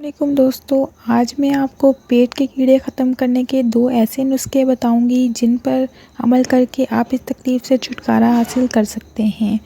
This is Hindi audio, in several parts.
वालेकुम दोस्तों, आज मैं आपको पेट के कीड़े ख़त्म करने के 2 ऐसे नुस्खे बताऊंगी जिन पर अमल करके आप इस तकलीफ़ से छुटकारा हासिल कर सकते हैं।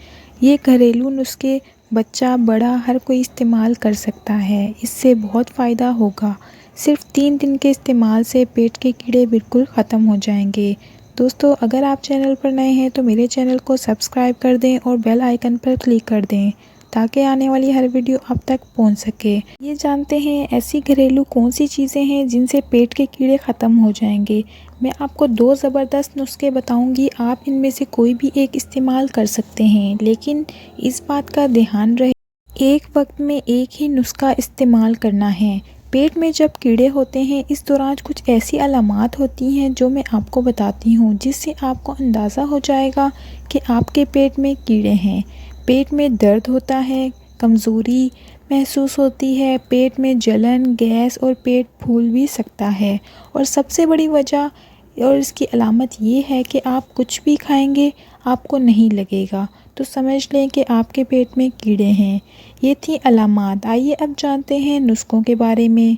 ये घरेलू नुस्खे बच्चा बड़ा हर कोई इस्तेमाल कर सकता है। इससे बहुत फ़ायदा होगा। सिर्फ 3 दिन के इस्तेमाल से पेट के कीड़े बिल्कुल ख़त्म हो जाएंगे। दोस्तों, अगर आप चैनल पर नए हैं तो मेरे चैनल को सब्सक्राइब कर दें और बेल आइकन पर क्लिक कर दें ताकि आने वाली हर वीडियो आप तक पहुंच सके। ये जानते हैं ऐसी घरेलू कौन सी चीज़ें हैं जिनसे पेट के कीड़े ख़त्म हो जाएंगे। मैं आपको 2 ज़बरदस्त नुस्खे बताऊंगी, आप इनमें से कोई भी एक इस्तेमाल कर सकते हैं, लेकिन इस बात का ध्यान रहे एक वक्त में एक ही नुस्खा इस्तेमाल करना है। पेट में जब कीड़े होते हैं इस दौरान कुछ ऐसी अलामात होती हैं जो मैं आपको बताती हूँ, जिससे आपको अंदाज़ा हो जाएगा कि आपके पेट में कीड़े हैं। पेट में दर्द होता है, कमज़ोरी महसूस होती है, पेट में जलन, गैस और पेट फूल भी सकता है। और सबसे बड़ी वजह और इसकी अलामत ये है कि आप कुछ भी खाएंगे आपको नहीं लगेगा, तो समझ लें कि आपके पेट में कीड़े हैं। ये थी अलामात। आइए अब जानते हैं नुस्खों के बारे में।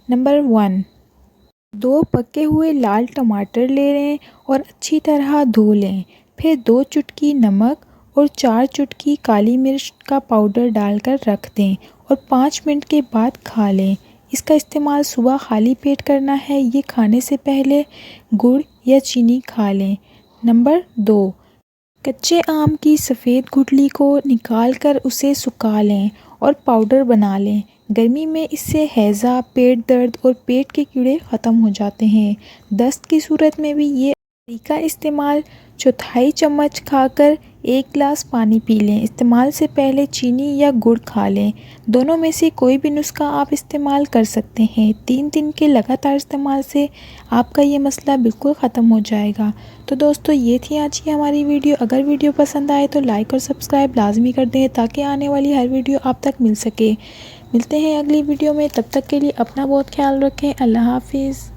नंबर 1, 2 पके हुए लाल टमाटर ले लें और अच्छी तरह धो लें। फिर 2 चुटकी नमक और 4 चुटकी काली मिर्च का पाउडर डालकर रख दें और 5 मिनट के बाद खा लें। इसका इस्तेमाल सुबह खाली पेट करना है। ये खाने से पहले गुड़ या चीनी खा लें। नंबर 2, कच्चे आम की सफ़ेद गुठली को निकालकर उसे सुखा लें और पाउडर बना लें। गर्मी में इससे हैज़ा, पेट दर्द और पेट के कीड़े ख़त्म हो जाते हैं। दस्त की सूरत में भी ये तरीका इस्तेमाल 1/4 चम्मच खाकर 1 गिलास पानी पी लें। इस्तेमाल से पहले चीनी या गुड़ खा लें। दोनों में से कोई भी नुस्खा आप इस्तेमाल कर सकते हैं। 3 दिन के लगातार इस्तेमाल से आपका ये मसला बिल्कुल ख़त्म हो जाएगा। तो दोस्तों, ये थी आज की हमारी वीडियो। अगर वीडियो पसंद आए तो लाइक और सब्सक्राइब लाजमी कर दें ताकि आने वाली हर वीडियो आप तक मिल सके। मिलते हैं अगली वीडियो में, तब तक के लिए अपना बहुत ख्याल रखें। अल्लाह हाफिज़।